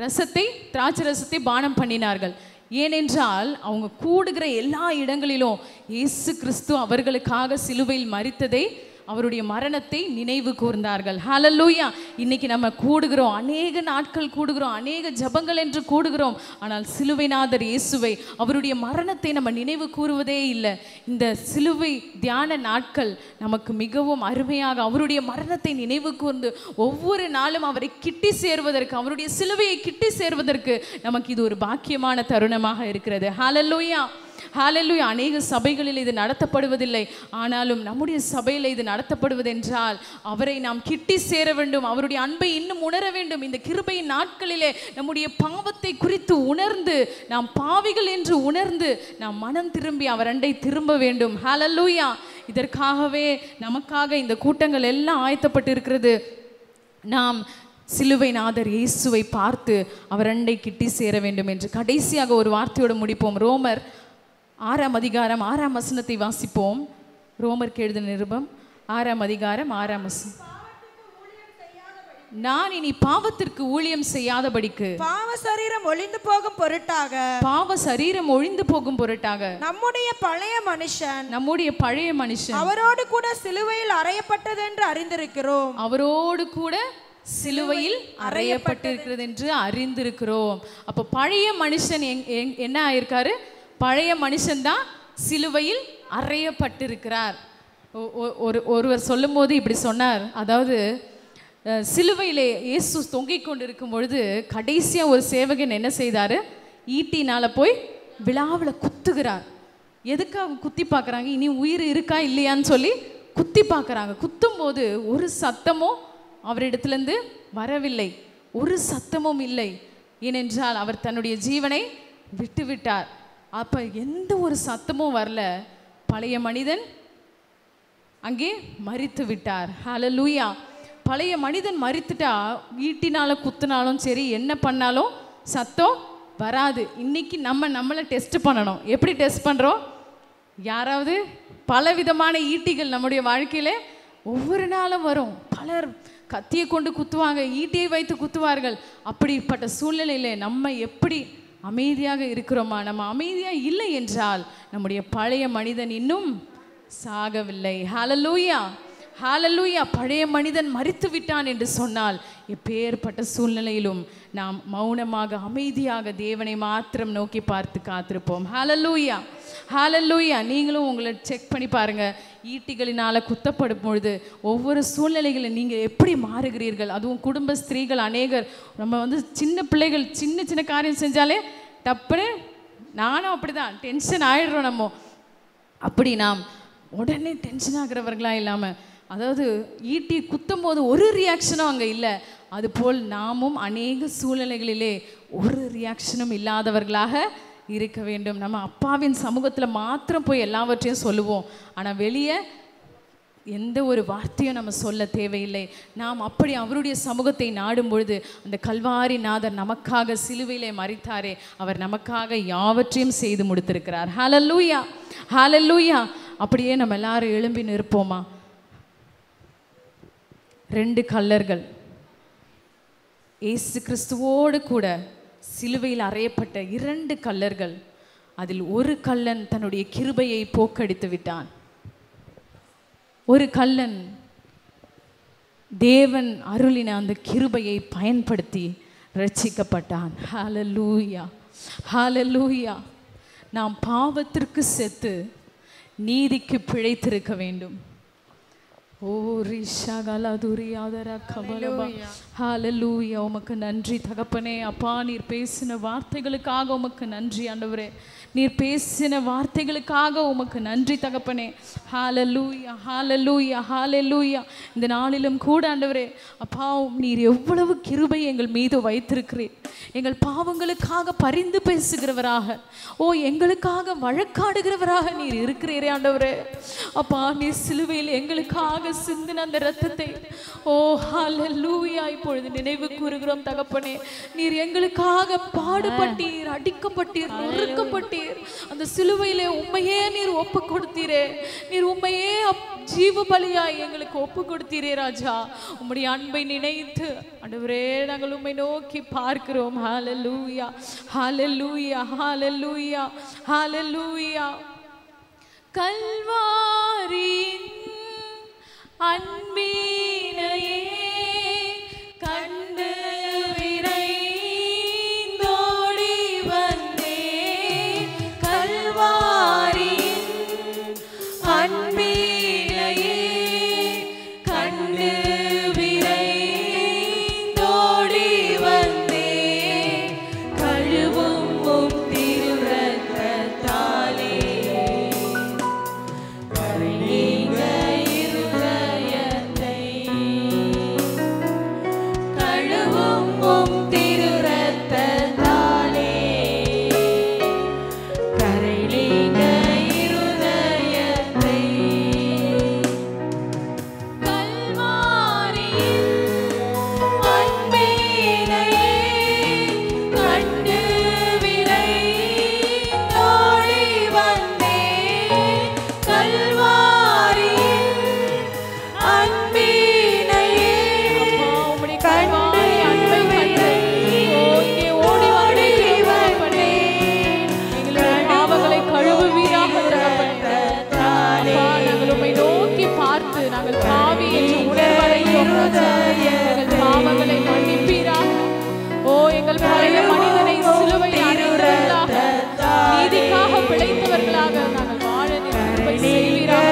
ரசத்தை, திராட்சை ரசத்தை பானம் பண்ணினார்கள். ஏனென்றால் அவங்க கூடுகிற எல்லா இடங்களிலும் இயேசு கிறிஸ்து அவர்களுக்காக சிலுவையில் மரித்ததை, அவருடைய மரணத்தை நினைவு கூர்ந்தார்கள். ஹல்லேலூயா. இன்னைக்கு நம்ம கூடுகிறோம், அநேக நாட்கள் கூடுகிறோம், அநேக ஜபங்கள் என்று கூடுகிறோம். ஆனால் சிலுவைநாதர் இயேசுவை, அவருடைய மரணத்தை நம்ம நினைவு கூறுவதே இல்லை. இந்த சிலுவை தியான நாட்கள் நமக்கு மிகவும் அருமையாக அவருடைய மரணத்தை நினைவு கூர்ந்து ஒவ்வொரு நாளும் அவரை கிட்டி சேர்வதற்கு, அவருடைய சிலுவையை கிட்டி சேர்வதற்கு நமக்கு இது ஒரு பாக்கியமான தருணமாக இருக்கிறது. ஹல்லேலூயா, ஹல்லேலூயா. அநேக சபைகளில் இது நடத்தப்படுவதில்லை. ஆனாலும் நம்முடைய சபையில் இது நடத்தப்படுவதென்றால் அவரை நாம் கிட்டி சேர வேண்டும், அவருடைய அன்பை இன்னும் உணர வேண்டும். இந்த கிருபையின் நாட்களிலே நம்முடைய பாவத்தை குறித்து உணர்ந்து, நாம் பாவிகள் என்று உணர்ந்து நாம் மனம் திரும்பி அவர் அண்டை திரும்ப வேண்டும். ஹல்லேலூயா. இதற்காகவே நமக்காக இந்த கூட்டங்கள் எல்லாம் ஆயத்தப்பட்டு இருக்கிறது. நாம் சிலுவைநாதர் இயேசுவை பார்த்து அவர் அண்டை கிட்டி சேர வேண்டும் என்று. கடைசியாக ஒரு வார்த்தையோடு முடிப்போம். ரோமர் 6ஆம் அதிகாரம் 6ஆம் வசனத்தை வாசிப்போம். ரோமருக்கு எழுதின நிருபம் 6ஆம் அதிகாரம் 6ஆம் வசனம். நான் இனி பாவத்திற்கு ஊழியம் செய்யாதபடிக்கு பாவ சரீரம் ஒழிந்து போகும் பொருட்டாக, பாவ சரீரம் ஒழிந்து போகும் பொருட்டாக நம்முடைய பழைய மனுஷன் அவரோடு கூட சிலுவையில் அறையப்பட்டது என்று அறிந்திருக்கிறோம். அவரோடு கூட சிலுவையில் அறையப்பட்டிருக்கிறது என்று அறிந்திருக்கிறோம். அப்போ பழைய மனுஷன் என்ன ஆயிருக்காரு? பழைய மனுஷன்தான் சிலுவையில் அறையப்பட்டிருக்கிறார். ஒருவர் சொல்லும் போது இப்படி சொன்னார், அதாவது சிலுவையிலே இயேசு தொங்கிக் கொண்டிருக்கும் பொழுது கடைசியாக ஒரு சேவகன் என்ன செய்தார்? ஈட்டினால் போய் விழாவில் குத்துகிறார். எதுக்காக குத்தி பார்க்குறாங்க? இனி உயிர் இருக்கா இல்லையான்னு சொல்லி குத்தி பார்க்குறாங்க. குத்தும் போது ஒரு சத்தமும் அவரிடத்திலிருந்து வரவில்லை, ஒரு சத்தமும் இல்லை. ஏனென்றால் அவர் தன்னுடைய ஜீவனை விட்டு விட்டார். அப்போ எந்த ஒரு சத்தமும் வரல. பழைய மனிதன் அங்கே மரித்து விட்டார். ஹல்லேலூயா. பழைய மனிதன் மரித்துட்டா ஈட்டினால குத்துனாலும் சரி, என்ன பண்ணாலும் சத்தம் வராது. இன்னைக்கு நம்மளை டெஸ்ட் பண்ணணும். எப்படி டெஸ்ட் பண்ணுறோம்? யாராவது பலவிதமான ஈட்டிகள் நம்முடைய வாழ்க்கையில் ஒவ்வொரு நாளும் வரும். பலர் கத்தியை கொண்டு குத்துவாங்க, ஈட்டியை வைத்து குத்துவார்கள். அப்படிப்பட்ட சூழ்நிலையில் நம்ம எப்படி அமைதியாக இருக்கிறோமா? நம்ம அமைதியாக இல்லை என்றால் நம்முடைய பழைய மனிதன் இன்னும் சாகவில்லை. ஹல்லேலூயா, ஹல்லேலூயா. பழைய மனிதன் மரித்து விட்டான் என்று சொன்னால் எப்பேற்பட்ட சூழ்நிலையிலும் நாம் மௌனமாக அமைதியாக தேவனை மாத்திரம் நோக்கி பார்த்து காத்திருப்போம். ஹல்லேலூயா, ஹல்லேலூயா. நீங்களும் உங்களை செக் பண்ணி பாருங்கள். ஈட்டிகளினால் குத்தப்படும் பொழுது ஒவ்வொரு சூழ்நிலைகளில் நீங்கள் எப்படி மாறுகிறீர்கள்? அதுவும் குடும்ப ஸ்திரீகள் அநேகர், நம்ம சின்ன பிள்ளைகள் சின்ன சின்ன காரியம் செஞ்சாலே டப்புன்னு, நானும் அப்படி தான் டென்ஷன் ஆகிடுறோம். நம்ம அப்படி நாம் உடனே டென்ஷன் ஆகிறவர்களா இல்லாமல், அதாவது ஈட்டி குத்தும் போது ஒரு ரியாக்ஷனும் அங்கே இல்லை, அதுபோல் நாமும் அநேக சூழ்நிலைகளிலே ஒரு ரியாக்ஷனும் இல்லாதவர்களாக இருக்க வேண்டும். நம்ம அப்பாவின் சமூகத்தில் மாத்திரம் போய் எல்லாவற்றையும் சொல்லுவோம். ஆனால் வெளியே எந்த ஒரு வார்த்தையும் நம்ம சொல்ல தேவையில்லை. நாம் அப்படி அவருடைய சமூகத்தை நாடும் பொழுது அந்த கல்வாரி நாதர் நமக்காக சிலுவையிலே மரித்தாரே, அவர் நமக்காக யாவற்றையும் செய்து முடித்திருக்கிறார். ஹல்லேலூயா, ஹல்லேலூயா. அப்படியே நம்ம எல்லாரும் எழும்பி நிற்போமா? 2 கள்ளர்கள் இயேசு கிறிஸ்துவோடு கூட சிலுவையில் அறையப்பட்ட 2 கள்ளர்கள். அதில் ஒரு கள்ளன் தன்னுடைய கிருபையை போக்கடித்து விட்டான். ஒரு கள்ளன் தேவன் அருளின அந்த கிருபையை பயன்படுத்தி ரட்சிக்கப்பட்டான். ஹல்லேலூயா, ஹல்லேலூயா. நாம் பாவத்திற்கு செத்து நீதிக்கு பிழைத்திருக்க வேண்டும். ஓ ரிஷகல துரியாதர கபலபா. ஹல்லேலூயா. உமக்கு நன்றி தகப்பனே. அப்பா, நீர் பேசின வார்த்தைகளுக்காக உமக்கு நன்றி ஆண்டவரே. நீர் பேசின வார்த்தைகளுக்காக உமக்கு நன்றி தகப்பனே. ஹல்லேலூயா, ஹல்லேலூயா, ஹல்லேலூயா. இந்த நாளிலும் கூட ஆண்டவரே அப்பா, நீர் எவ்வளவு கிருபை எங்கள் மீது வைத்திருக்கிறீர். எங்கள் பாவங்களுக்காக பரிந்து பேசுகிறவராக, ஓ எங்களுக்காக வழக்காடுகிறவராக நீர் இருக்கிறீரே ஆண்டவரே. அப்பா, நீர் சிலுவையில் எங்களுக்காக சிந்தின அந்த இரத்தத்தை ஓ ஹல்லேலூயா இப்பொழுது நினைவு கூறுகிறோம் தகப்பனே. நீர் எங்களுக்காக பாடுபட்டீர், அடிக்கப்பட்டீர், நொறுக்கப்பட்டீர். அந்த சிலுவையிலே உம்மையே நீர் ஒப்பு கொடுத்தீரே. நீர் உம்மையே ஜீவ பலியாய் எங்களுக்கு ஒப்பு கொடுத்தீரே ராஜா. உம்முடைய அன்பை நினைத்து ஆண்டவரே நாங்கள் உம்மை நோக்கி பார்க்கிறோம். ஹல்லேலூயா, ஹல்லேலூயா, ஹல்லேலூயா, ஹல்லேலூயா. கல்வாரியின் அன்பினையே கண்டு விரைந்தோடி வந்தேன். கல்வாரியின் அன்பினையே கண்டு விரைந்தோடி வந்தேன். கழுவும் உம் திருரத்தத்தாலே கரைநீங்க இருதயத்தை. கழுவும் உம் திருரத்தத்தாலே கரைநீங்க இருதயத்தை. கல்வாரியின் அன்பினையே கண்டு விரைந்தோடி வந்தேன். கல்வாரியின் அன்பினையே கண்டு வந்தேன். எங்களுடைய பாவங்களை கழுவுவீராக தகப்பனே. நாங்கள் உம்மை நோக்கி பார்த்து நாங்கள் பாவி என்று உணர்வடைந்தோம் ராஜா. எங்கள் பாவங்களை மன்னிப்பீராக. ஓ எங்கள் பழைய மனிதனை சிலுவையில் அறைந்தவர்களாக, நீதிக்காக பிழைத்தவர்களாக நாங்கள் வாழ நீர் கிருபை செய்வீராக.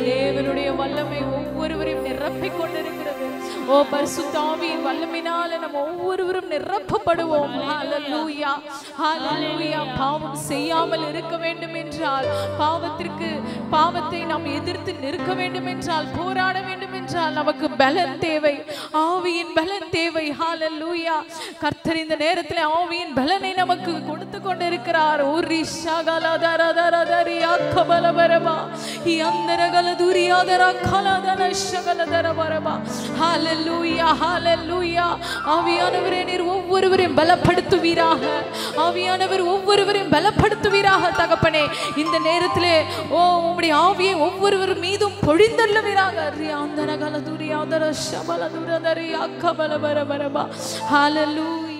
தேவனுடைய வல்லமை ஒவ்வொருவரையும் நிரப்பிக் கொண்டிருக்கிறது. ஓ பரிசுத்த ஆவியின் வல்லமையினால நம்ம ஒவ்வொருவரும் நிரப்பப்படுவோம். ஹல்லேலூயா, ஹல்லேலூயா. பாவம் செய்யாமல் இருக்க வேண்டும் என்றால், பாவத்தை நாம் எதிர்த்து நிற்க வேண்டும் என்றால், போராட வேண்டும் என்றால் நமக்கு பலன் தேவை, ஆவியின் பலன் தேவை. ஹல்லேலூயா. கர்த்தர் இந்த நேரத்தில் ஆவியின் பலனை நமக்கு கொடுத்து கொண்டிருக்கிறார். ஆவியானவரே நீர் ஒவ்வொருவரையும் பலப்படுத்துவீராக. ஆவியானவர் ஒவ்வொருவரையும் பலப்படுத்துவீராக தகப்பனே. இந்த நேரத்திலே ஓ உம்முடைய ஆவியை ஒவ்வொருவர் மீதும் பொழிந்தள்ளுவீராக. ஹalleluya.